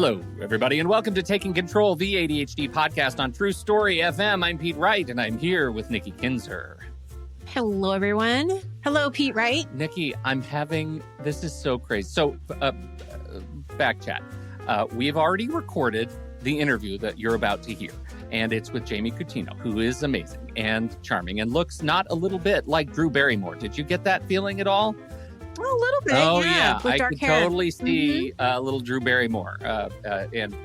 Hello, everybody, and welcome to Taking Control, the ADHD podcast on True Story FM. I'm Pete Wright, and I'm here with Nikki Kinzer. Hello, everyone. Hello, Pete Wright. Nikki, this is so crazy. So, back chat. We've already recorded the interview that you're about to hear, and it's with Jamie Cutino, who is amazing and charming and looks not a little bit like Drew Barrymore. Did you get that feeling at all? A little bit, oh, yeah. I could totally see Mm-hmm. little Drew Barrymore and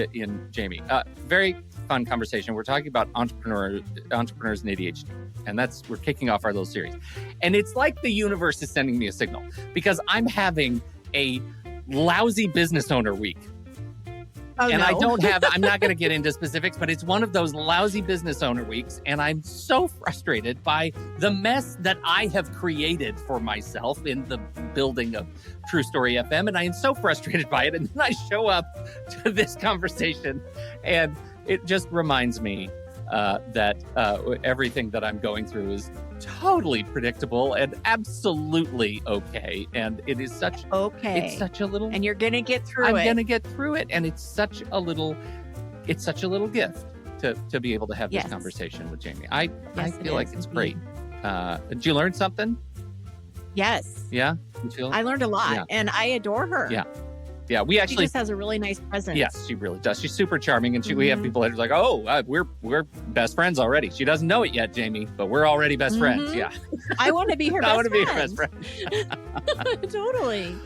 in Jamie. Very fun conversation. We're talking about entrepreneurs and ADHD, and we're kicking off our little series. And it's like the universe is sending me a signal because I'm having a lousy business owner week. Oh, and no. I'm not going to get into specifics, but it's one of those lousy business owner weeks. And I'm so frustrated by the mess that I have created for myself in the building of True Story FM. And I am so frustrated by it. And then I show up to this conversation and it just reminds me that everything that I'm going through is totally predictable and absolutely okay. And it is such a little, and you're going to get through I'm it. going to get through it. And it's such a little gift to be able to have this conversation with Jamie. I feel like it's great. Did you learn something? Yes. Yeah. I learned a lot and I adore her. Yeah. Yeah, she just has a really nice presence. Yes, she really does. She's super charming, and we have people that are like, "Oh, we're best friends already." She doesn't know it yet, Jamie, but we're already best friends. Yeah, I want to be her. I want to be her best friend. Totally.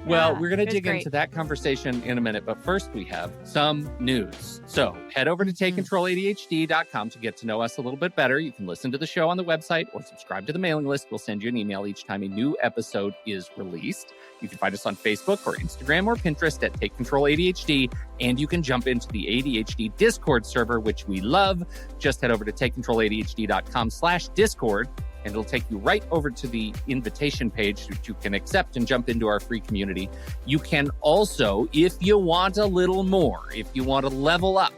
Well, we're going to dig into that conversation in a minute, but first we have some news. So head over to TakeControlADHD.com to get to know us a little bit better. You can listen to the show on the website or subscribe to the mailing list. We'll send you an email each time a new episode is released. You can find us on Facebook or Instagram or Pinterest at Take Control ADHD, and you can jump into the ADHD Discord server, which we love. Just head over to TakeControlADHD.com/Discord. And it'll take you right over to the invitation page that you can accept and jump into our free community. You can also, if you want a little more, if you want to level up,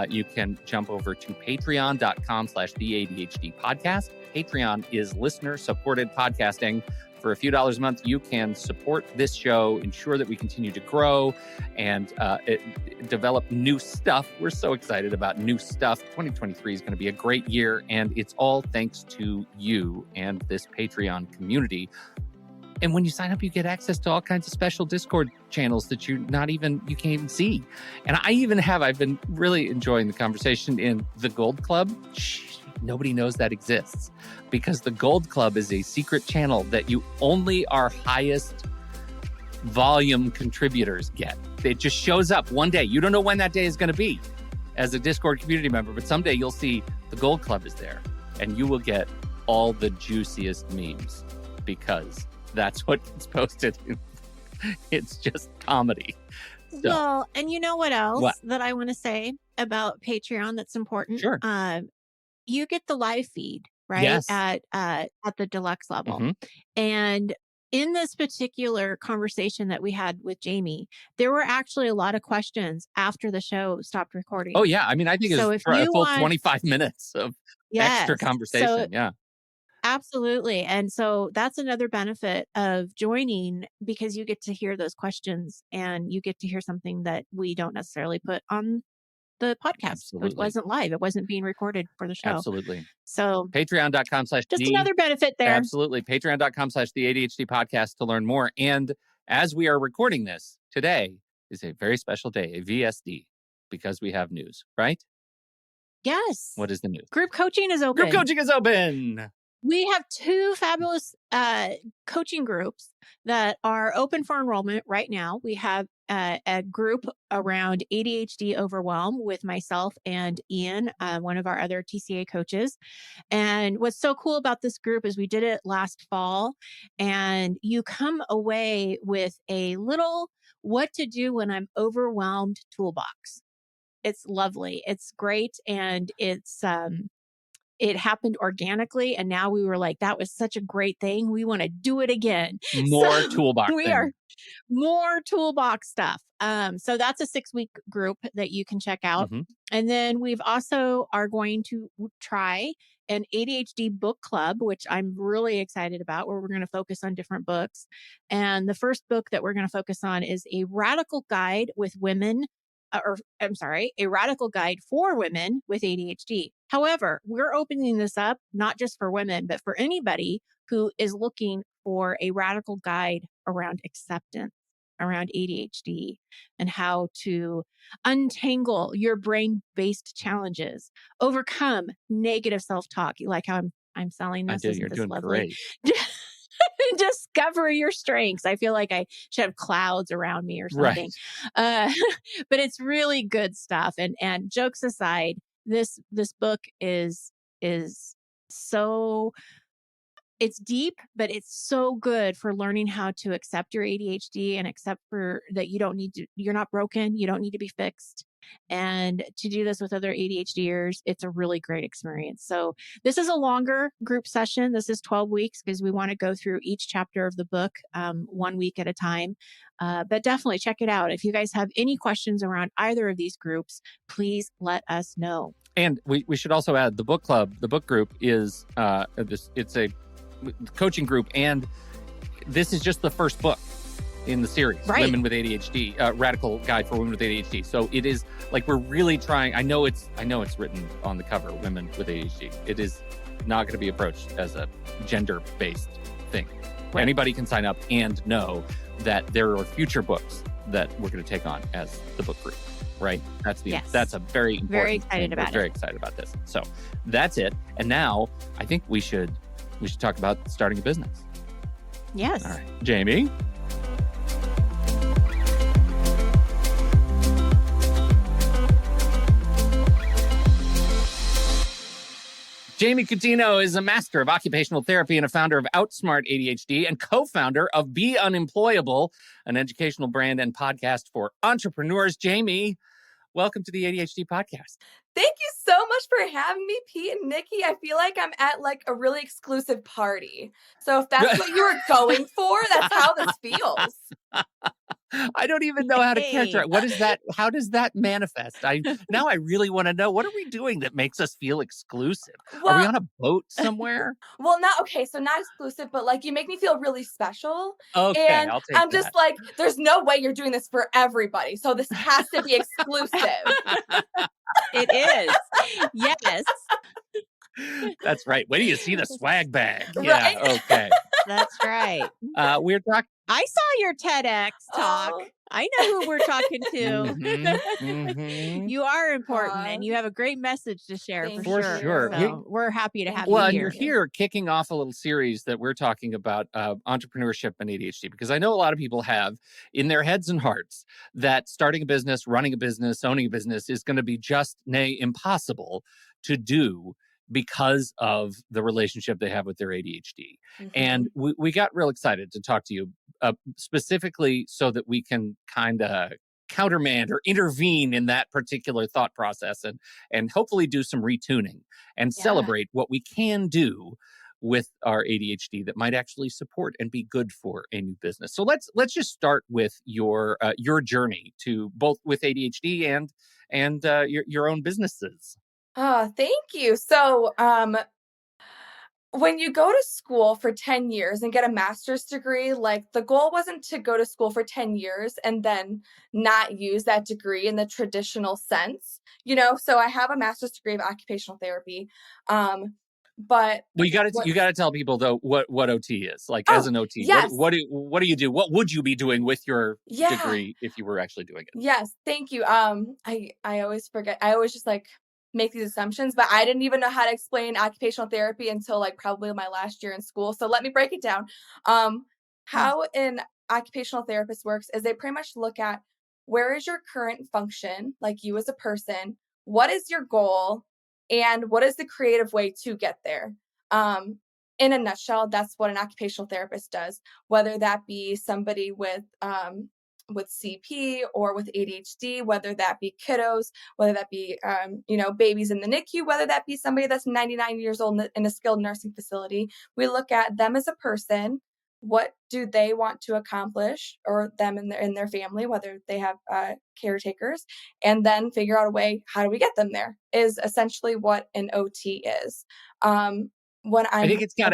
you can jump over to Patreon.com/the ADHD podcast. Patreon is listener-supported podcasting. For a few dollars a month, you can support this show, ensure that we continue to grow and develop new stuff. We're so excited about new stuff. 2023 is going to be a great year, and it's all thanks to you and this Patreon community. And when you sign up, you get access to all kinds of special Discord channels that you can't even see. And I've been really enjoying the conversation in the Gold Club. Nobody knows that exists because the Gold Club is a secret channel that only our highest volume contributors get. It just shows up one day. You don't know when that day is going to be as a Discord community member, but someday you'll see the Gold Club is there and you will get all the juiciest memes because that's what gets posted. It's just comedy. So, well, and you know what else that I want to say about Patreon that's important? Sure. You get the live feed, right? Yes. At the deluxe level. Mm-hmm. And in this particular conversation that we had with Jamie, there were actually a lot of questions after the show stopped recording. Oh, yeah. I mean, I think it's a full 25 minutes of extra conversation. Yeah. Absolutely. And so that's another benefit of joining because you get to hear those questions and you get to hear something that we don't necessarily put on the podcast. Absolutely. It wasn't live. It wasn't being recorded for the show. Absolutely. So Patreon.com/ just another benefit there. Absolutely. Patreon.com/ the ADHD podcast to learn more. And as we are recording this, today is a very special day, a VSD, because we have news, right? Yes. What is the news? Group coaching is open. Group coaching is open. We have two fabulous coaching groups that are open for enrollment right now. We have a group around ADHD overwhelm with myself and Ian, one of our other TCA coaches. And what's so cool about this group is we did it last fall, and you come away with a little what to do when I'm overwhelmed toolbox. It's lovely. It's great. And it's it happened organically. And now we were like, that was such a great thing. We want to do it again. More So we are toolboxing. more toolbox stuff. So that's a 6-week group that you can check out. Mhm. And then we've also are going to try an ADHD book club, which I'm really excited about, where we're going to focus on different books. And the first book that we're going to focus on is a radical guide with women, or I'm sorry, a radical guide for women with ADHD. However, we're opening this up not just for women, but for anybody who is looking for a radical guide around acceptance, around ADHD, and how to untangle your brain-based challenges, overcome negative self-talk. You like how I'm selling I this? do. Isn't You're this doing lovely? great. Discover your strengths. I feel like I should have clouds around me or something. Right. Uh, but it's really good stuff. And jokes aside, this book is so it's deep, but it's so good for learning how to accept your ADHD and accept for that you're not broken, you don't need to be fixed. And to do this with other ADHDers, it's a really great experience. So this is a longer group session. This is 12 weeks because we want to go through each chapter of the book 1 week at a time. But definitely check it out. If you guys have any questions around either of these groups, please let us know. And we should also add the book club. The book group is it's a coaching group, and this is just the first book in the series, Right. Women with ADHD, Radical Guide for Women with ADHD. So it is like we're really trying. I know it's written on the cover, Women with ADHD. It is not going to be approached as a gender-based thing. Right. Anybody can sign up and know that there are future books that we're going to take on as the book group. Right. That's a very important very excited thing. about We're very excited about this. So that's it. And now I think we should talk about starting a business. Yes. All right. Jamie. Jamie Cutino is a Master of Occupational Therapy and a founder of Outsmart ADHD and co-founder of Be Unemployable, an educational brand and podcast for entrepreneurs. Jamie, welcome to the ADHD podcast. Thank you so much for having me, Pete and Nikki. I feel like I'm at like a really exclusive party. So if that's what you were going for, that's how this feels. I don't even know how to characterize. What is that? How does that manifest? Now I really want to know. What are we doing that makes us feel exclusive? Well, are we on a boat somewhere? Well, so not exclusive, but like you make me feel really special. Okay, and I'll take I'm just like, there's no way you're doing this for everybody. So this has to be exclusive. It is. Yes. That's right. Wait till you see the swag bag. Right? Yeah. Okay. That's right. We're talking. I saw your TEDx talk. Oh. I know who we're talking to. Mm-hmm. You are important and you have a great message to share For sure. So we're happy to have you Well, here. and you're here kicking off a little series that we're talking about entrepreneurship and ADHD, because I know a lot of people have in their heads and hearts that starting a business, running a business, owning a business is going to be just, nay, impossible to do because of the relationship they have with their ADHD. Mm-hmm. And we got real excited to talk to you specifically so that we can kind of countermand or intervene in that particular thought process and hopefully do some retuning and celebrate what we can do with our ADHD that might actually support and be good for a new business. So let's just start with your journey to both with ADHD and your own businesses. Oh, thank you. So, when you go to school for 10 years and get a master's degree, like the goal wasn't to go to school for 10 years and then not use that degree in the traditional sense, So I have a master's degree of occupational therapy. But well, you got to tell people though what OT is. Like as an OT, yes. what do you do? What would you be doing with your degree if you were actually doing it? Yes, thank you. I always forget. I always just like make these assumptions, but I didn't even know how to explain occupational therapy until like probably my last year in school. So let me break it down. How an occupational therapist works is they pretty much look at where is your current function, like you as a person, what is your goal, and what is the creative way to get there. In a nutshell, that's what an occupational therapist does, whether that be somebody with with CP or with ADHD, whether that be kiddos, whether that be, babies in the NICU, whether that be somebody that's 99 years old in a skilled nursing facility. We look at them as a person. What do they want to accomplish, or them in their family, whether they have caretakers, and then figure out a way, how do we get them there, is essentially what an OT is. When I think I'm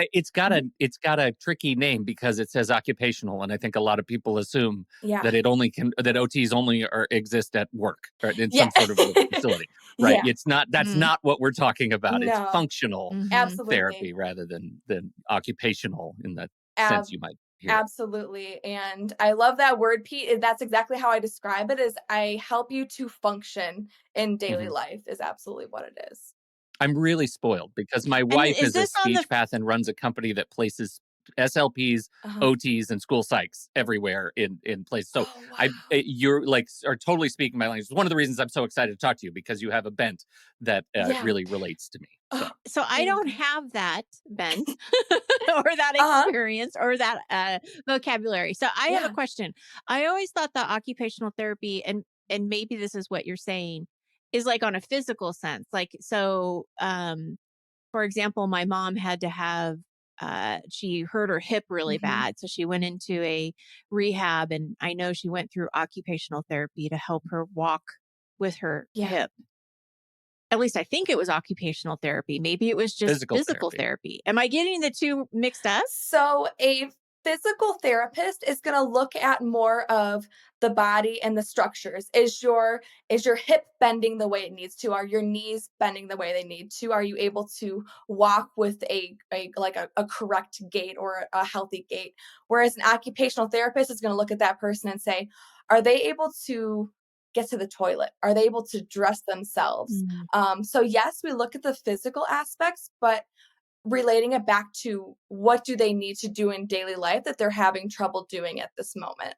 it's got a tricky name because it says occupational, and I think a lot of people assume yeah. that that OTs only exist at work or in Yeah. some sort of work facility, right? Yeah. It's not. That's Mm. not what we're talking about. It's No. functional Mhm. Absolutely. therapy rather than occupational in the sense Ab you might hear it. Absolutely, and I love that word, Pete. That's exactly how I describe it, is I help you to function in daily Mhm. life, is absolutely what it is. I'm really spoiled because my And wife is is a this on the speech path and runs a company that places SLPs, Uh-huh. OTs, and school psychs everywhere in place. So Oh, wow. you're like are totally speaking my language. It's one of the reasons I'm so excited to talk to you because you have a bent that Yeah. really relates to me. So Oh, So I thank don't you. have that bent or that Uh-huh. experience or that vocabulary. So I have a Yeah. question. I always thought that occupational therapy, and maybe this is what you're saying, is like on a physical sense. Like so for example, my mom had to have she hurt her hip really Mhm. bad. So she went into a rehab, and I know she went through occupational therapy to help her walk with her Yeah. hip. At least I think it was occupational therapy. Maybe it was just physical physical therapy. therapy. Am I getting the two mixed up? So a physical therapist is going to look at more of the body and the structures. Is your hip bending the way it needs to? Are your knees bending the way they need to? Are you able to walk with a correct gait or a healthy gait? Whereas an occupational therapist is going to look at that person and say, are they able to get to the toilet? Are they able to dress themselves? Mm. So yes, we look at the physical aspects, but relating it back to what do they need to do in daily life that they're having trouble doing at this moment.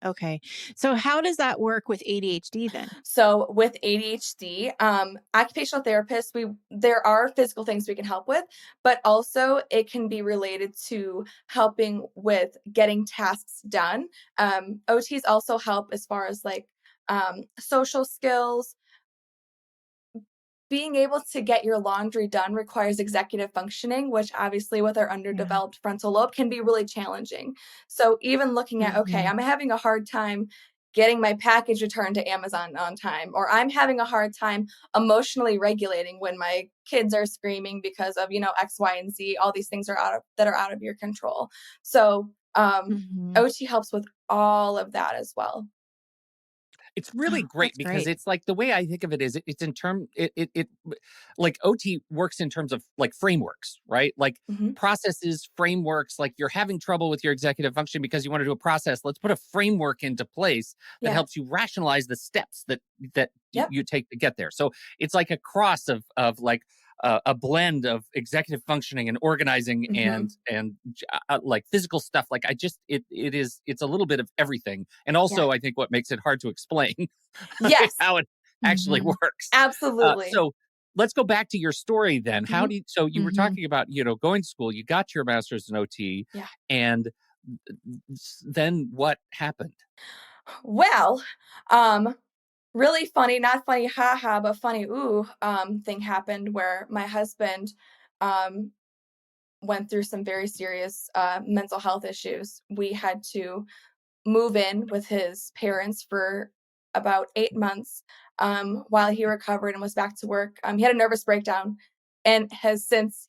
Okay. So how does that work with ADHD then? So with ADHD, occupational therapists, there are physical things we can help with, but also it can be related to helping with getting tasks done. OTs also help as far as like social skills. Being able to get your laundry done requires executive functioning, which obviously with our Yeah. underdeveloped frontal lobe can be really challenging. So even looking at, okay, Hmm. I'm having a hard time getting my package returned to Amazon on time, or I'm having a hard time emotionally regulating when my kids are screaming because of, X, Y, and Z. All these things that are out of your control. So Hmm. OT helps with all of that as well. It's really Oh, great that's because great. it's like the way I think of it is it's in term it like OT works in terms of like frameworks, right? Like Hmm. processes, frameworks, like you're having trouble with your executive function because you want to do a process. Let's put a framework into place that Yeah. helps you rationalize the steps that Yep. you take to get there. So it's like a cross of like a blend of executive functioning and organizing Hmm. and like physical stuff. Like it's a little bit of everything. And Yeah. also, I think what makes it hard to explain Yes. how it actually Hmm. works. Absolutely. So let's go back to your story then. Mhm. So you were Hmm. talking about going to school. You got your master's in OT, Yeah. and then what happened? Well, um, really funny, not funny, haha, but funny, ooh, thing happened where my husband um, went through some very serious mental health issues. We had to move in with his parents for about 8 months while he recovered and was back to work. He had a nervous breakdown and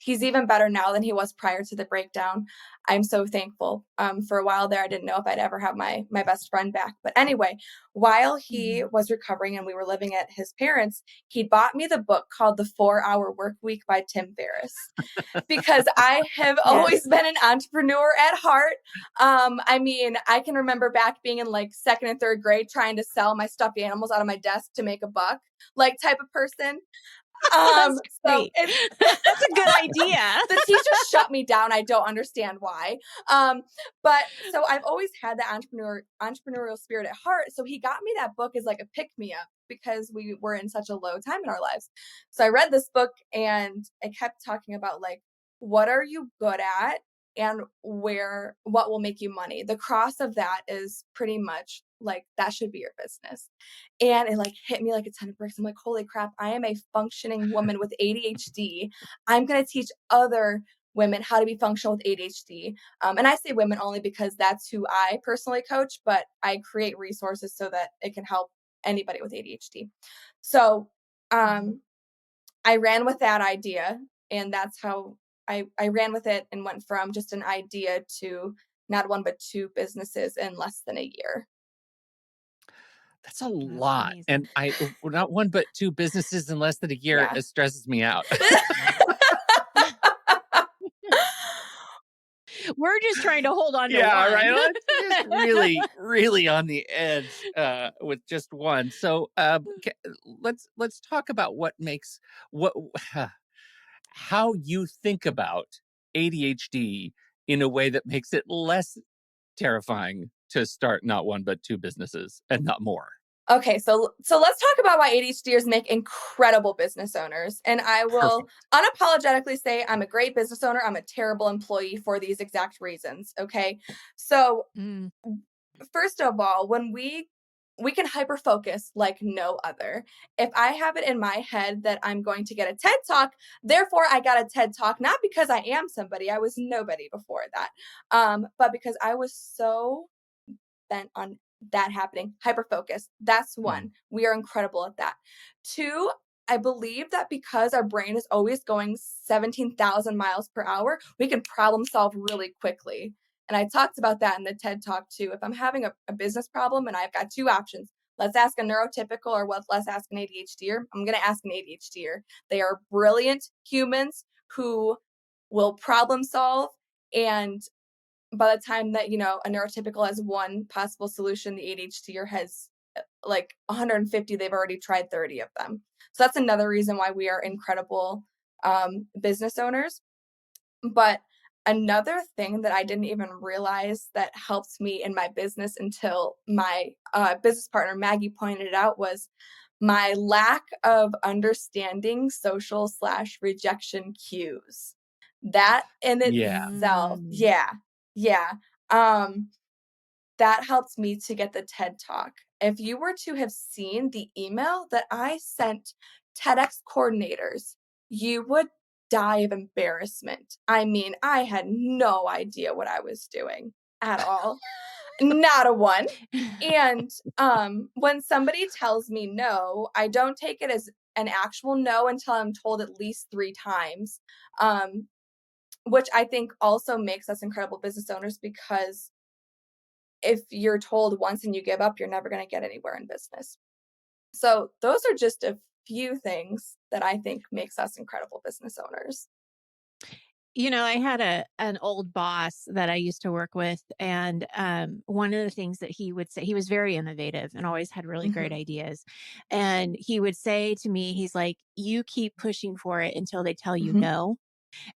he's even better now than he was prior to the breakdown. I'm so thankful. For a while there, I didn't know if I'd ever have my best friend back. But anyway, while he Hmm. was recovering and we were living at his parents, he bought me the book called The 4 Hour Work Week by Tim Ferriss because I have always Yes. been an entrepreneur at heart. I mean, I can remember back being in like second and third grade trying to sell my stuffed animals out of my desk to make a buck, like type of person. That's So great. it's That's a good idea. the teachers shut me down. I don't understand why. But so I've always had that entrepreneurial spirit at heart. So he got me that book as like a pick me up because we were in such a low time in our lives. So I read this book and it kept talking about like what are you good at and what will make you money. The cross of that is pretty much like that should be your business. And it like hit me like a ton of bricks. I'm like, holy crap, I am a functioning woman with ADHD. I'm going to teach other women how to be functional with ADHD. And I say women only because that's who I personally coach, but I create resources so that it can help anybody with ADHD. So I ran with that idea, and that's how I ran with it and went from just an idea to not one, but two businesses in less than a year. That's a That's lot. amazing. And not one, but two businesses in less than a year. Yeah. It stresses me out. We're just trying to hold on to Yeah, one. right. Let's just really, really on the edge with just one. So let's talk about what how you think about ADHD in a way that makes it less terrifying to start not one but two businesses and not more. Okay, so let's talk about why ADHDers make incredible business owners. And I will Perfect. unapologetically say I'm a great business owner. I'm a terrible employee for these exact reasons. Okay. So Mm. first of all, when we can hyper focus like no other. If I have it in my head that I'm going to get a TED talk, therefore I got a TED talk, not because I am somebody, I was nobody before that, but because I was so bent on that happening. Hyper focus. That's one. We are incredible at that. Two, I believe that because our brain is always going 17,000 miles per hour, we can problem solve really quickly. And I talked about that in the TED talk too. If I'm having a business problem and I've got two options, let's ask a neurotypical or let's ask an ADHDer. I'm going to ask an ADHDer. They are brilliant humans who will problem solve, and by the time that, a neurotypical has one possible solution, the ADHDer has like 150, they've already tried 30 of them. So that's another reason why we are incredible business owners. But another thing that I didn't even realize that helped me in my business until my business partner, Maggie, pointed it out was my lack of understanding social/rejection cues. That in Yeah. itself, yeah. Um, that helped me to get the TED Talk. If you were to have seen the email that I sent TEDx coordinators, you would die of embarrassment. I mean, I had no idea what I was doing at all. Not a one. And when somebody tells me no, I don't take it as an actual no until I'm told at least 3 times. Which I think also makes us incredible business owners, because if you're told once and you give up, you're never going to get anywhere in business. So those are just a few things that I think makes us incredible business owners. I had an old boss that I used to work with, and one of the things that he would say, he was very innovative and always had really great Mhm. ideas. And he would say to me, he's like, "You keep pushing for it until they tell you Mhm. no."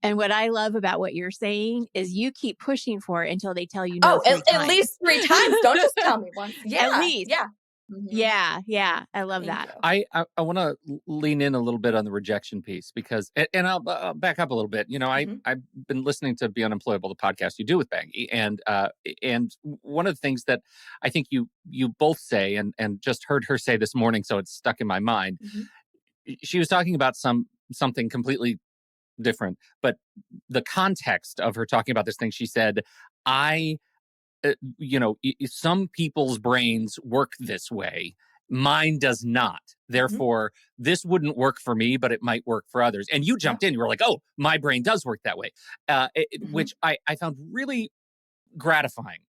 And what I love about what you're saying is you keep pushing for it until they tell you no Oh, 3 at times. least 3 times. Don't just tell me once. At Yeah. least. Yeah. Mhm. Yeah, I love Thank that. you. I want to lean in a little bit on the rejection piece because, and I'll back up a little bit. Mhm. I've been listening to Be Unemployable, the podcast you do with Maggie, and one of the things that I think you both say, and just heard her say this morning, so it's stuck in my mind. Mhm. She was talking about something completely different, but the context of her talking about this thing, she said, I some people's brains work this way. Mine does not. Mhm. Therefore, this wouldn't work for me, but it might work for others. And you Yep. jumped in. You were like, oh, my brain does work that way, Mhm. which I found really gratifying,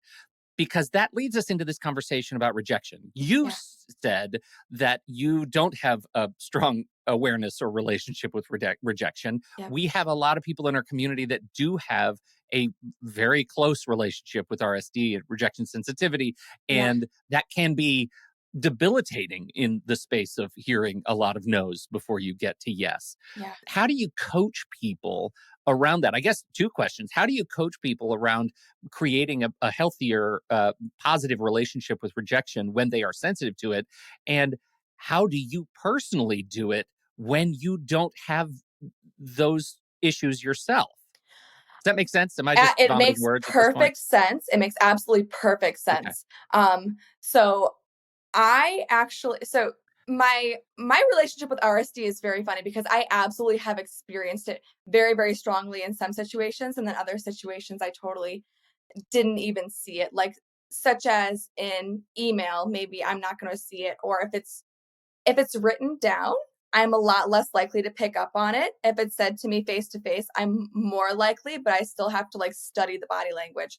because that leads us into this conversation about rejection. You Yeah. said that you don't have a strong awareness or relationship with rejection. Yep. We have a lot of people in our community that do have a very close relationship with RSD and rejection sensitivity, Yeah. and that can be debilitating in the space of hearing a lot of no's before you get to yes. Yeah. How do you coach people around that? I guess two questions. How do you coach people around creating a healthier, positive relationship with rejection when they are sensitive to it? And how do you personally do it when you don't have those issues yourself? that make sense? Am I just It vomiting makes words at this point? perfect sense. It makes absolutely perfect Okay. sense. So I actually, so my relationship with RSD is very funny because I absolutely have experienced it very, very strongly in some situations, and then other situations I totally didn't even see it. Like, such as in email, maybe I'm not going to see it, or if it's written down, I'm a lot less likely to pick up on it. If it's said to me face to face, I'm more likely, but I still have to like study the body language.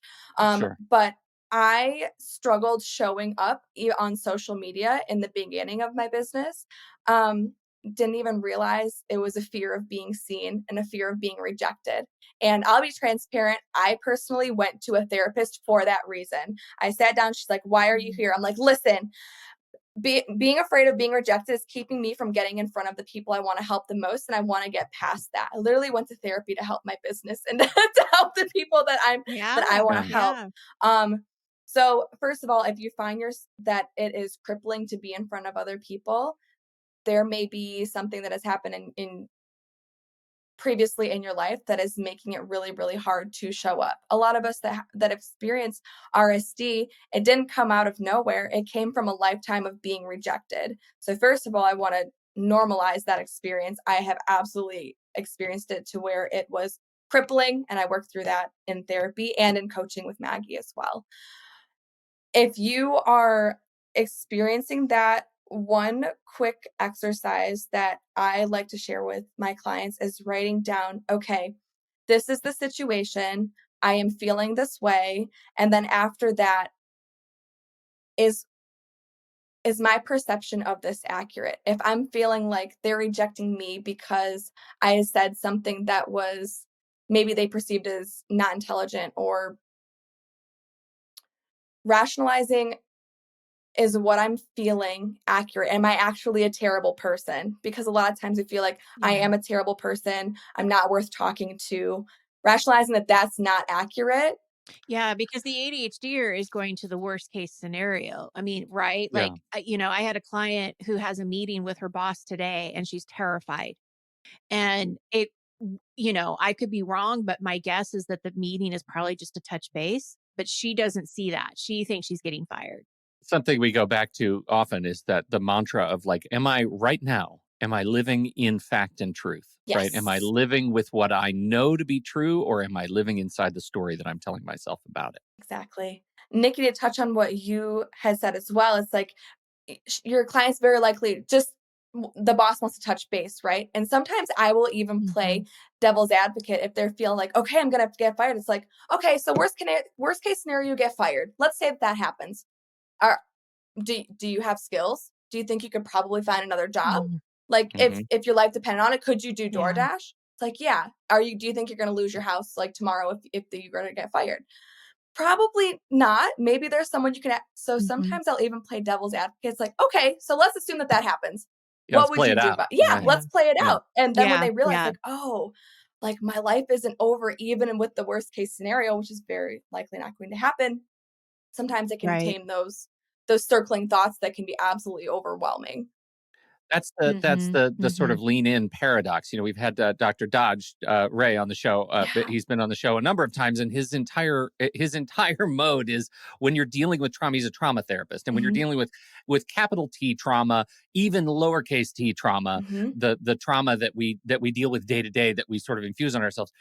Sure. But I struggled showing up on social media in the beginning of my business. Um, didn't even realize it was a fear of being seen and a fear of being rejected. And I'll be transparent. I personally went to a therapist for that reason. I sat down. She's like, "Why are you here?" I'm like, "Listen, being afraid of being rejected is keeping me from getting in front of the people I want to help the most, and I want to get past that." I literally went to therapy to help my business and to help the people that I Yeah. want Yeah. to help. Yeah. So first of all, if you find that it is crippling to be in front of other people, there may be something that has happened in previously in your life that is making it really, really hard to show up. A lot of us that experience RSD, it didn't come out of nowhere. It came from a lifetime of being rejected. So first of all, I want to normalize that experience. I have absolutely experienced it to where it was crippling, and I worked through that in therapy and in coaching with Maggie as well. If you are experiencing that, one quick exercise that I like to share with my clients is writing down, okay, this is the situation. I am feeling this way. And then after that, is is my perception of this accurate? If I'm feeling like they're rejecting me because I said something that was maybe they perceived as not intelligent or rationalizing, is what I'm feeling accurate? Am I actually a terrible person? Because a lot of times I feel like I Yeah. am a terrible person. I'm not worth talking to. Rationalizing that that's not accurate. Yeah, because the ADHDer is going to the worst case scenario. I mean, right? Yeah. Like, I had a client who has a meeting with her boss today and she's terrified. And I could be wrong, but my guess is that the meeting is probably just a touch base, but she doesn't see that. She thinks she's getting fired. Something we go back to often is that the mantra of like, am I right now? Am I living in fact and truth? Right? Am I Yes, living with what I know to be true, or am I living inside the story that I'm telling myself about it? exactly. Nikki, to touch on what you had said as well, it's like your client's very likely just the boss wants to touch base, right? And sometimes I will even Mhm. play devil's advocate if they're feeling like, okay, I'm gonna have to get fired. It's like, okay, so worst case scenario, you get fired. Let's say that happens. Are do you have skills? Do you think you could probably find another job? Mhm. Like Hmm. if your life depended on it, could you do Yeah. DoorDash? It's like, yeah. Do you think you're gonna lose your house like tomorrow if you're gonna get fired? Probably not. Maybe there's someone you can so Mhm. sometimes I'll even play devil's advocate. It's like, "Okay, so let's assume that that happens. Yeah, What let's would play you it do out. about?" Yeah, Right. Yeah. let's play it Yeah. out. And then when Yeah. they realize Yeah. like, "Oh, like my life isn't over even with the worst case scenario," which is very likely not going to happen, sometimes it can Right. tame those circling thoughts that can be absolutely overwhelming. That's Mhm. the sort Mhm. of lean in paradox. We've had Dr. Dodge Ray on the show. But Yeah. he's been on the show a number of times, and his entire mode is when you're dealing with trauma. He's a trauma therapist, and when you're Mhm. dealing with capital T trauma, even lowercase t trauma, Mhm. the trauma that we deal with day to day, that we sort of infuse on ourselves,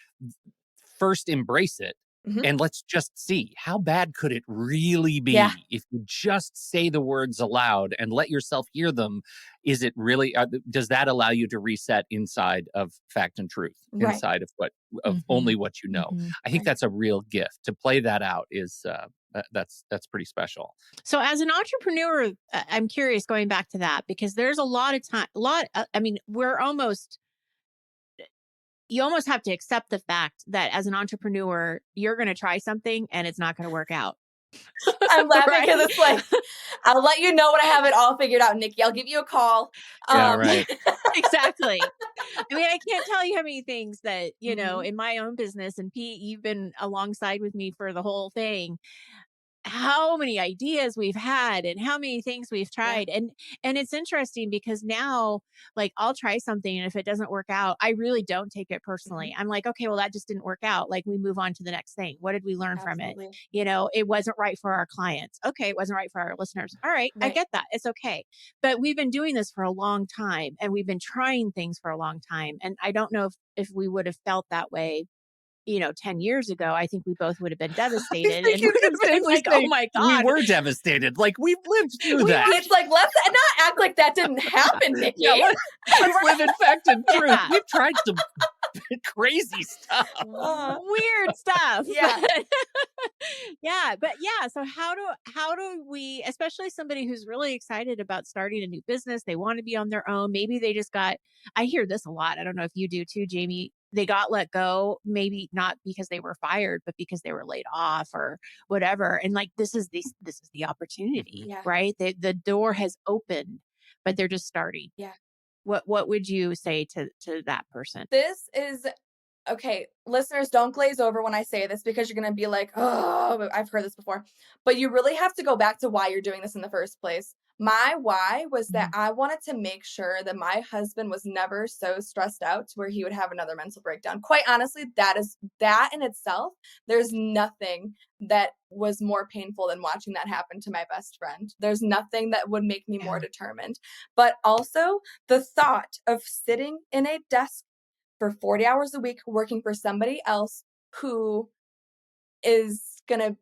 first embrace it, Mhm. and let's just see, how bad could it really Yeah. be if you just say the words aloud and let yourself hear them. Is it really does that allow you to reset inside of fact and truth, Right. inside of only Mhm. what you know? Mhm. I think Right. that's a real gift. To play that out is that's pretty special. So as an entrepreneur, I'm curious going back to that because there's a lot of time, I mean, you almost have to accept the fact that as an entrepreneur, you're going to try something and it's not going to work out. I'm laughing Right? because it's like, I'll let you know when I have it all figured out, Nikki. I'll give you a call. Yeah, right. Exactly. I mean, I can't tell you how many things that, Mhm. in my own business, and Pete, you've been alongside with me for the whole thing. how many ideas we've had and how many things we've Yeah. tried. And it's interesting because now, like, I'll try something, and if it doesn't work out, I really don't take it personally. Mhm. I'm like, okay, well, that just didn't work out. Like, we move on to the next thing. What did we learn from it? Absolutely. It wasn't right for our clients. Okay, it wasn't right for our listeners. All right, I Right. get that. It's okay. But we've been doing this for a long time, and we've been trying things for a long time. And I don't know if we would have felt that way 10 years ago. I think we both would have been I devastated think and you would could have been safely like, oh say my we God. were devastated. Like, we've lived through We that. It's like, let's not act like that didn't happen, Nikki. Yeah, let's live in fact and truth. Yeah. We've tried some crazy stuff. Weird stuff. Yeah. But yeah, so how do we, especially somebody who's really excited about starting a new business, they want to be on their own, maybe they just got, I hear this a lot, I don't know if you do too, Jamie, they got let go, maybe not because they were fired, but because they were laid off or whatever, and like this is the opportunity, Yeah. right? The door has opened, but they're just starting. Yeah. What would you say to that person? This is okay. Listeners, don't glaze over when I say this because you're going to be like, oh, I've heard this before. But you really have to go back to why you're doing this in the first place. My why was that Mhm. I wanted to make sure that my husband was never so stressed out to where he would have another mental breakdown. Quite honestly, that in itself, there's nothing that was more painful than watching that happen to my best friend. There's nothing that would make me more Yeah. determined. But also the thought of sitting in a desk for 40 hours a week working for somebody else who is going to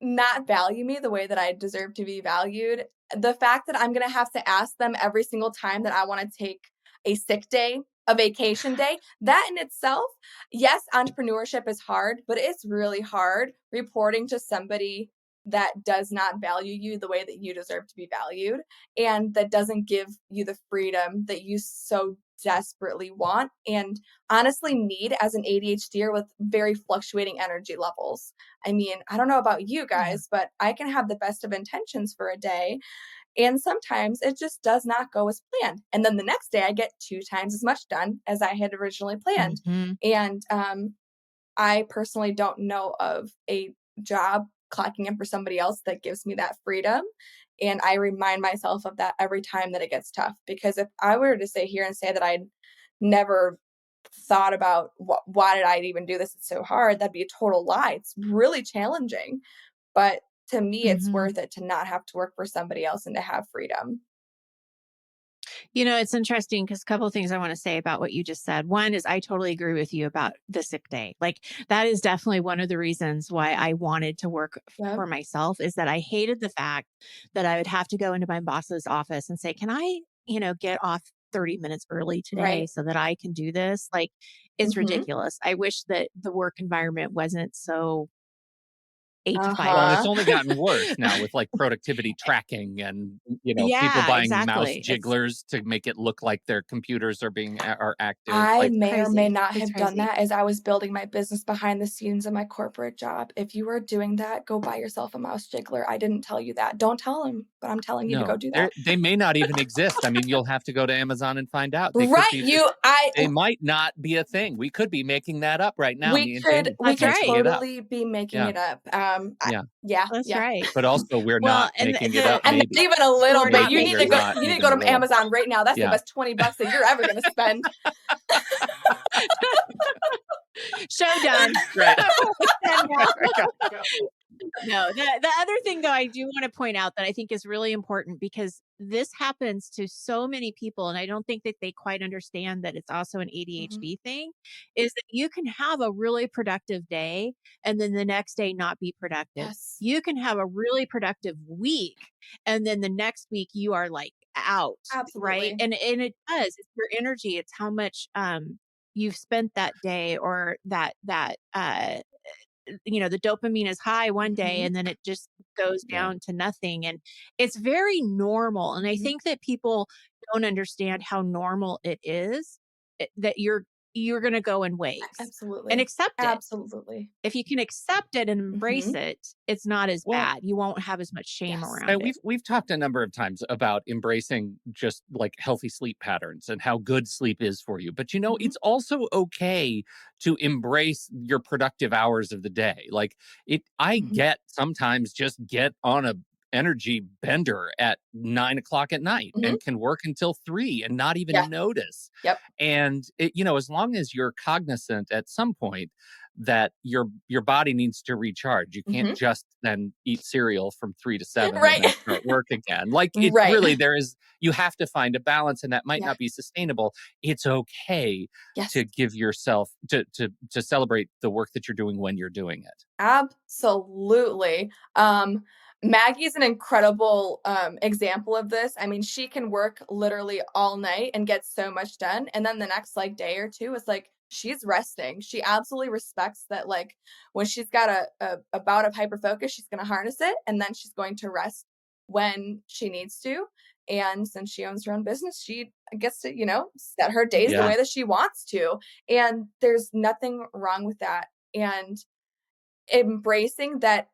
not value me the way that I deserve to be valued. The fact that I'm going to have to ask them every single time that I want to take a sick day, a vacation day, that in itself, yes, entrepreneurship is hard, but it's really hard reporting to somebody that does not value you the way that you deserve to be valued and that doesn't give you the freedom that you so desperately want and honestly need as an ADHDer with very fluctuating energy levels. I mean, I don't know about you Yeah. guys, but I can have the best of intentions for a day. And sometimes it just does not go as planned. And then the next day, I get 2 times as much done as I had originally planned. Mhm. And I personally don't know of a job clocking in for somebody else that gives me that freedom. And I remind myself of that every time that it gets tough. Because if I were to sit here and say that I'd never thought about why did I even do this? It's so hard. That'd be a total lie. It's really challenging. But to me, it's Mhm. worth it to not have to work for somebody else and to have freedom. It's interesting because a couple of things I want to say about what you just said. One is I totally agree with you about the sick day. Like that is definitely one of the reasons why I wanted to work Yep. for myself is that I hated the fact that I would have to go into my boss's office and say, "Can I, get off 30 minutes early today Right. so that I can do this?" Like it's Mm-hmm. ridiculous. I wish that the work environment wasn't so 8 to 5 Well, and it's Uh-huh. only gotten worse now with like productivity tracking and people Yeah, buying mouse exactly. jigglers to make it look like their computers are active. I Like, It's may or may crazy. not It's have done crazy. that as I was building my business behind the scenes in my corporate job. If you are doing that, go buy yourself a mouse jiggler. I didn't tell you that. Don't tell him, but I'm telling you to go no, do that. they may not even exist. I mean, you'll have to go to Amazon and find out. They could Right. be just, You I they might not be a thing. We could be making that up right now. we Me and could Jamie could we be That's could making right. it up. totally be making Yeah. it up. Yeah. Yeah, That's yeah. right. But also, we're Well, not and making it the up, And not maybe. even a little we're bit. not Maybe You need we're to making go it not you need to even go a to little. Amazon right now. That's the Yeah. best $20 that you're ever gonna spend. show done. Right. Send out. Go, go. No, the other thing though I do want to point out that I think is really important because this happens to so many people and I don't think that they quite understand that it's also an Mhm. ADHD thing is that you can have a really productive day and then the next day not be productive. Yes. You can have a really productive week and then the next week you are like out, right? Absolutely. And it does. It's your energy, it's how much you've spent that day or the dopamine is high one day Mhm. and then it just goes Yeah. down to nothing. And it's very normal. And I Mhm. think that people don't understand how normal it is that you're you're going to go in waves and Absolutely. accept it. Absolutely. If you can accept it and embrace Mhm. it, it's not as Well, bad. You won't have as much shame Yes. around it. we've talked a number of times about embracing just like healthy sleep patterns and how good sleep is for you. But Mhm. it's also okay to embrace your productive hours of the day. Like I Mhm. get sometimes just get on a energy bender at 9 o'clock at night Mhm. and can work until 3 and not Yeah. even notice. Yep. And as long as you're cognizant at some point that your body needs to recharge. You can't Mhm. just then eat cereal from 3 to 7 and Right. then start work again. Like it Right. really, you have to find a balance, and that might Yeah. not be sustainable. It's okay Yes. to give yourself to celebrate the work that you're doing when you're doing it. Absolutely. Maggie's an incredible example of this. I mean, she can work literally all night and get so much done. And then the next like day or two, it's like she's resting. She absolutely respects that, like when she's got a bout of hyperfocus, she's gonna harness it and then she's going to rest when she needs to. And since she owns her own business, she gets to, set her days the Yeah. way that she wants to. And there's nothing wrong with that. And embracing that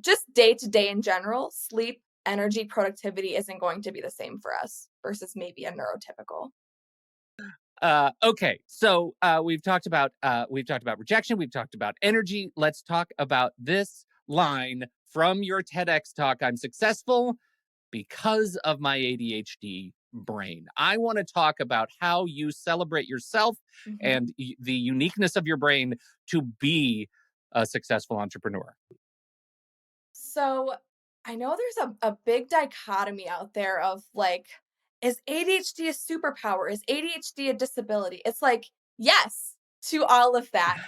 just day to day in general, sleep, energy, productivity isn't going to be the same for us versus maybe a neurotypical. Okay, so we've talked about rejection, we've talked about energy. Let's talk about this line from your TEDx talk. I'm successful because of my ADHD brain. I want to talk about how you celebrate yourself Mhm. and the uniqueness of your brain to be a successful entrepreneur. So I know there's a big dichotomy out there of like, is ADHD a superpower? Is ADHD a disability? It's like, yes to all of that.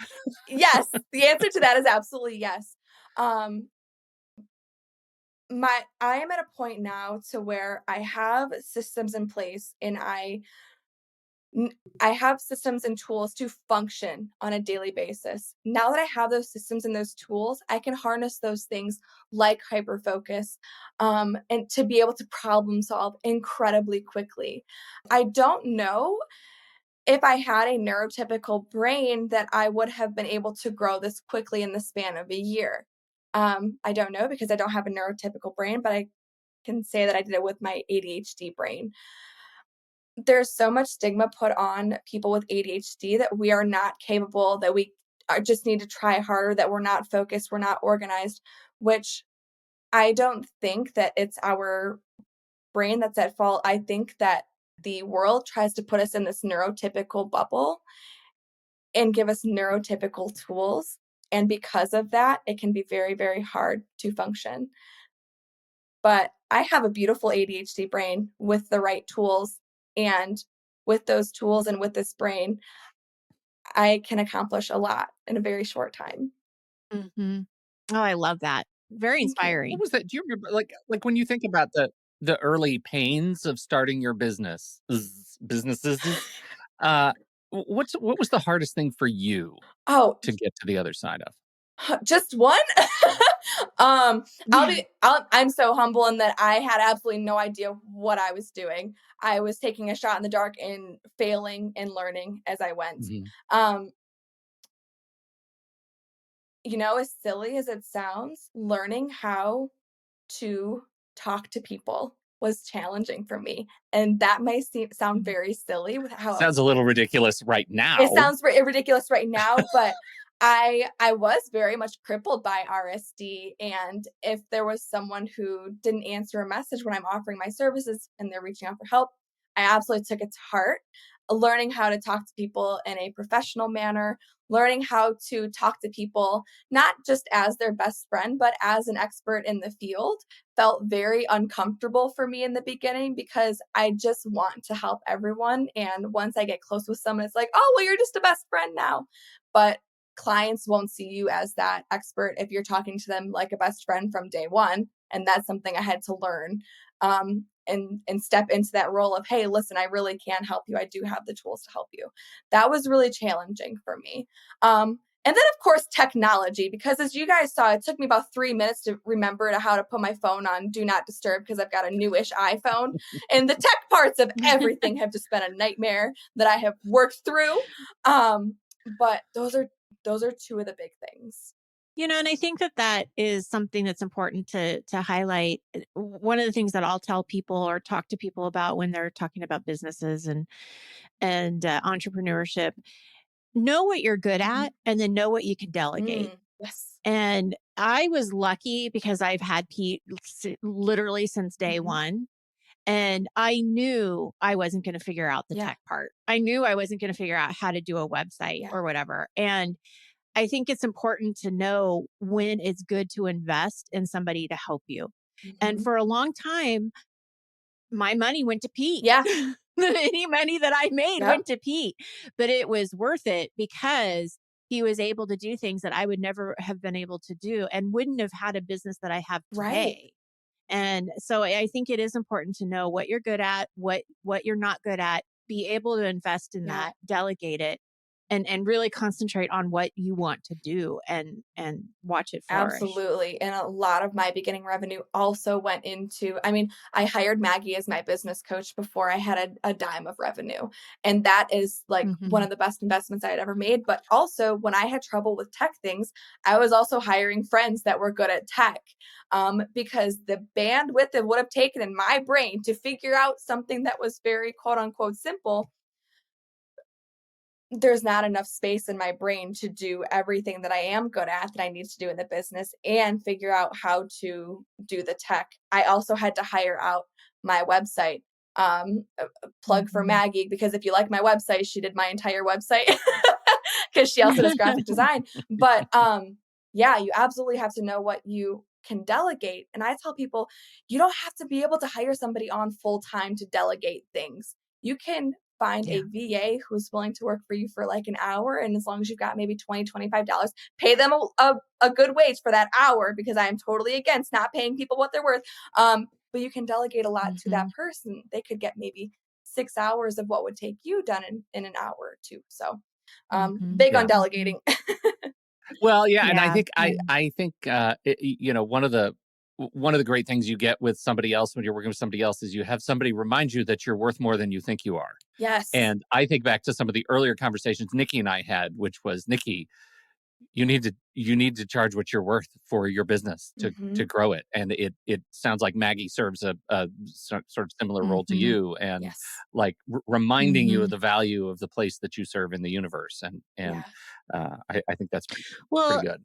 Yes, the answer to that is absolutely yes. Um, I am at a point now to where I have systems in place and N I have systems and tools to function on a daily basis. Now that I have those systems and those tools, I can harness those things like hyperfocus, and to be able to problem solve incredibly quickly. I don't know if I had a neurotypical brain that I would have been able to grow this quickly in the span of a year. I don't know because I don't have a neurotypical brain, but I can say that I did it with my ADHD brain. There's so much stigma put on people with ADHD that we are not capable, that we just need to try harder, that we're not focused, we're not organized, which I don't think that it's our brain that's at fault. I think that the world tries to put us in this neurotypical bubble and give us neurotypical tools. And because of that, it can be very, very hard to function. But I have a beautiful ADHD brain with the right tools, and with those tools and with this brain, I can accomplish a lot in a very short time. Mhm. Oh, I love that. Very Thank you. What inspiring. was that? Do you remember, like when you think about the early pains of starting your businesses? Uh, what was the hardest thing for you Oh, to get to the other side of? just one? I'm so humble in that I had absolutely no idea what I was doing. I was taking a shot in the dark and failing and learning as I went. Mhm. Um, as silly as it sounds, learning how to talk to people was challenging for me, and that may sound very silly with how Sounds a little ridiculous right it now. sounds ridiculous right now, but I was very much crippled by RSD, and if there was someone who didn't answer a message when I'm offering my services and they're reaching out for help, I absolutely took it to heart. Learning how to talk to people in a professional manner, learning how to talk to people not just as their best friend, but as an expert in the field felt very uncomfortable for me in the beginning because I just want to help everyone. And once I get close with someone, it's like, oh, well, you're just a best friend now. But clients won't see you as that expert if you're talking to them like a best friend from day one. And that's something I had to learn, and step into that role of, hey, listen, I really can help you. I do have the tools to help you. That was really challenging for me. And then, of course, technology, because as you guys saw, it took me about 3 minutes to remember how to put my phone on Do Not Disturb because I've got a newish iPhone. And the tech parts of everything have just been a nightmare that I have worked through. But those are two of the big things. And I think that is something that's important to highlight. One of the things that I'll tell people or talk to people about when they're talking about businesses and entrepreneurship, know what you're good at and then know what you can delegate. Yes. And I was lucky because I've had Pete literally since day one. And I knew I wasn't going to figure out the tech part. I knew I wasn't going to figure out how to do a website or whatever. And I think it's important to know when it's good to invest in somebody to help you. And for a long time, my money went to Pete. Yeah. Any money that I made went to Pete, but it was worth it because he was able to do things that I would never have been able to do and wouldn't have had a business that I have today. Right. And so I think it is important to know what you're good at, what you're not good at, be able to invest in that, delegate it, and really concentrate on what you want to do and watch it flourish. Absolutely. And a lot of my beginning revenue also went into, I hired Maggie as my business coach before I had a dime of revenue. And that is like one of the best investments I had ever made. But also when I had trouble with tech things, I was also hiring friends that were good at tech because the bandwidth it would have taken in my brain to figure out something that was very quote unquote simple, there's not enough space in my brain to do everything that I am good at that I need to do in the business and figure out how to do the tech. I also had to hire out my website. A plug for Maggie, because if you like my website, she did my entire website because she also does graphic design. But yeah, you absolutely have to know what you can delegate. And I tell people, you don't have to be able to hire somebody on full time to delegate things. You can find a VA who's willing to work for you for like an hour. And as long as you've got maybe $20, $25, pay them a good wage for that hour, because I am totally against not paying people what they're worth. But you can delegate a lot to that person. They could get maybe 6 hours of what would take you done in an hour or two. So big on delegating. Well, yeah. And I think, I think, one of the great things you get with somebody else when you're working with somebody else is you have somebody remind you that you're worth more than you think you are. Yes. And I think back to some of the earlier conversations Nikki and I had, which was, Nikki, you need to charge what you're worth for your business to grow it. And it sounds like Maggie serves a sort of similar role to you, and like reminding you of the value of the place that you serve in the universe. And I think that's pretty good.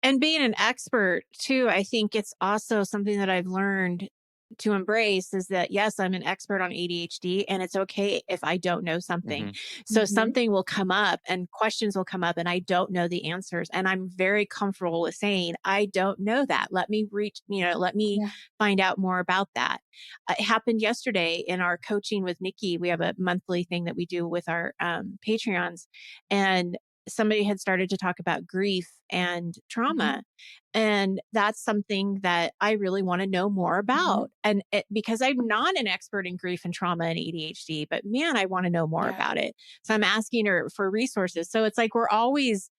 And being an expert too, I think it's also something that I've learned to embrace is that, yes, I'm an expert on ADHD and it's okay if I don't know something. So something will come up and questions will come up and I don't know the answers. And I'm very comfortable with saying, I don't know that. Let me let me find out more about that. It happened yesterday in our coaching with Nikki. We have a monthly thing that we do with our Patreons, and somebody had started to talk about grief and trauma. And that's something that I really want to know more about. And because I'm not an expert in grief and trauma and ADHD, but man, I want to know more about it. So I'm asking her for resources. So it's like, we're always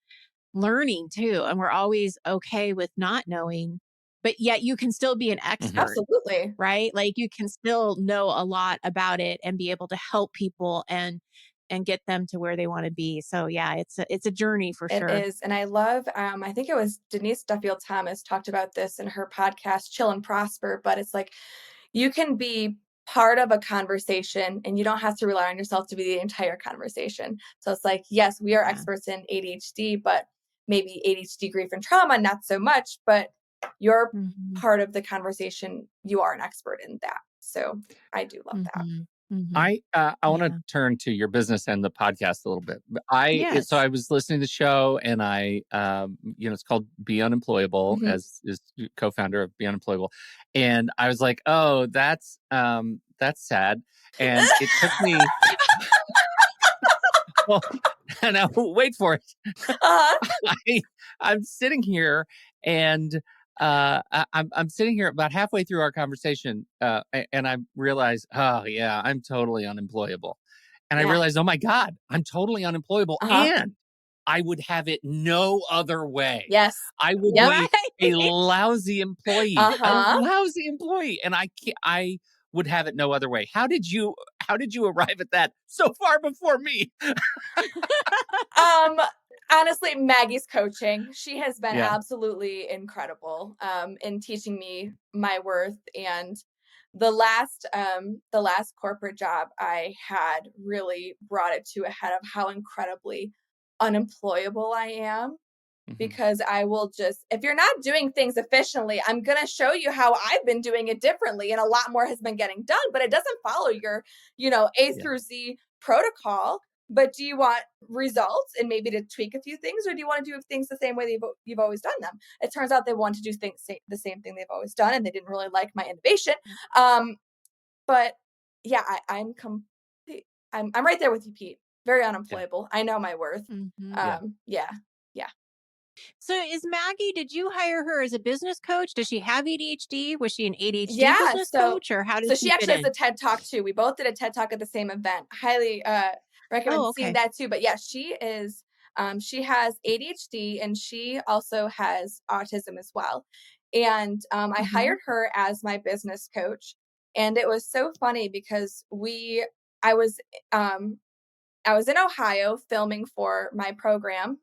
learning too. And we're always okay with not knowing, but yet you can still be an expert. Absolutely. Right? Like you can still know a lot about it and be able to help people and get them to where they want to be. So yeah, it's a journey for sure. It is. And I love, I think it was Denise Duffield Thomas talked about this in her podcast, Chill and Prosper, but it's like, you can be part of a conversation and you don't have to rely on yourself to be the entire conversation. So it's like, yes, we are experts in ADHD, but maybe ADHD, grief and trauma, not so much, but you're part of the conversation. You are an expert in that. So I do love that. I want to turn to your business and the podcast a little bit. So I was listening to the show, and it's called Be Unemployable, as is co-founder of Be Unemployable, and I was like, oh, that's sad, and it took me. Well, now wait for it. I'm sitting here and. I'm sitting here about halfway through our conversation, and I realize, oh yeah, I'm totally unemployable. And I realized, oh my God, I'm totally unemployable. And I would have it no other way. Yes. I would Yep. be a lousy employee, and I would have it no other way. How did you arrive at that so far before me? Honestly, Maggie's coaching. She has been Yeah. absolutely incredible in teaching me my worth. And the last corporate job I had really brought it to a head of how incredibly unemployable I am. Because I will just, if you're not doing things efficiently, I'm going to show you how I've been doing it differently. And a lot more has been getting done, but it doesn't follow your, A through Z protocol. But do you want results and maybe to tweak a few things, or do you want to do things the same way that you've always done them? It turns out they want to do things the same thing they've always done, and they didn't really like my innovation. But yeah, I'm right there with you, Pete. Very unemployable. I know my worth. Yeah. So is Maggie, did you hire her as a business coach? Does she have ADHD? Was she an ADHD business coach, or how did she fit actually has in? a TED Talk too. We both did a TED Talk at the same event. Highly recommend seeing that too. But yeah, she is she has ADHD and she also has autism as well. And I hired her as my business coach. And it was so funny because I was in Ohio filming for my program,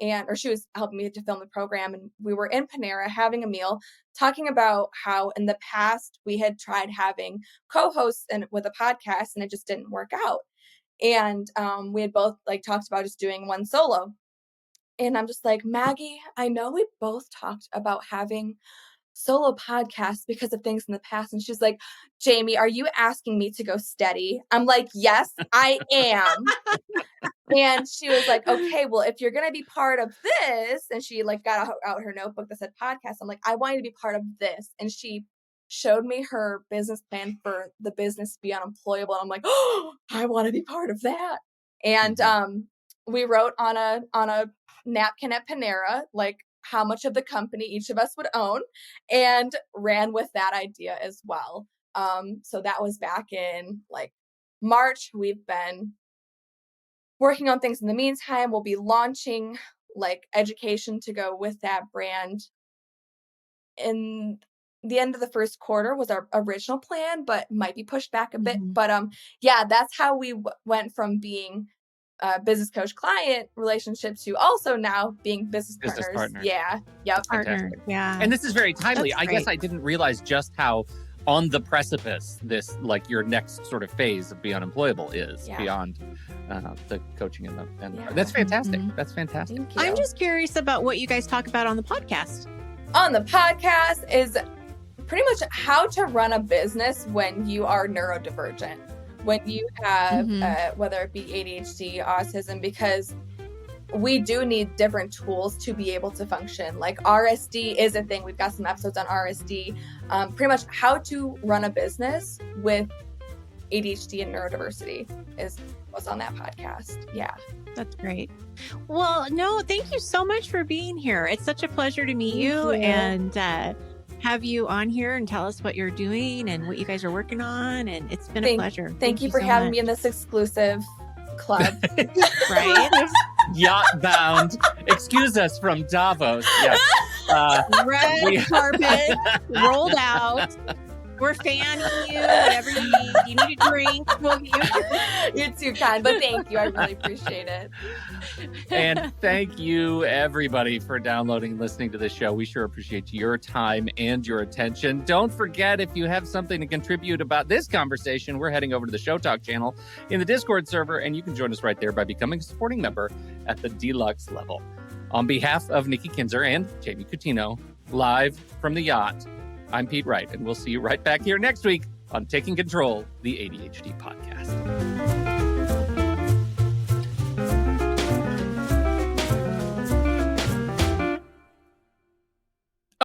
or she was helping me to film the program, and we were in Panera having a meal, talking about how in the past we had tried having co-hosts with a podcast and it just didn't work out. And we had both talked about just doing one solo. And I'm just like, Maggie, I know we both talked about having solo podcasts because of things in the past. And she's like, Jamie, are you asking me to go steady? I'm like, yes, I am. And she was like, okay, well, if you're going to be part of this, and she got out her notebook that said podcast. I'm like, I want you to be part of this. And she showed me her business plan for the business Be Unemployable. And I'm like, oh, I want to be part of that. And we wrote on a napkin at Panera, how much of the company each of us would own, and ran with that idea as well. So that was back in March. We've been working on things in the meantime. We'll be launching education to go with that brand in the end of the first quarter was our original plan, but might be pushed back a bit. But yeah, that's how we went from being business coach client relationship to also now being business partners. Yeah. Yep. Partner. Yeah. And this is very timely. I guess I didn't realize just how on the precipice this your next sort of phase of Be Unemployable is beyond the coaching and that's fantastic. That's fantastic. Thank you. I'm just curious about what you guys talk about on the podcast. On the podcast is pretty much how to run a business when you are neurodivergent, when you have whether it be ADHD, autism, because we do need different tools to be able to function. RSD is a thing. We've got some episodes on RSD. Pretty much how to run a business with ADHD and neurodiversity is what's on that podcast. Yeah. That's great. Well, no, thank you so much for being here. It's such a pleasure to meet you and have you on here and tell us what you're doing and what you guys are working on. And it's been a pleasure. Thank you for having me in this exclusive club. Right? Yacht bound. Excuse us from Davos. Yes. Red carpet rolled out. We're fanning you, whatever you need. You need a drink, we'll get you. You're too kind, but thank you. I really appreciate it. And thank you, everybody, for downloading and listening to this show. We sure appreciate your time and your attention. Don't forget, if you have something to contribute about this conversation, we're heading over to the Show Talk channel in the Discord server, and you can join us right there by becoming a supporting member at the deluxe level. On behalf of Nikki Kinzer and Jamie Cutino, live from the yacht, I'm Pete Wright, and we'll see you right back here next week on Taking Control, the ADHD podcast.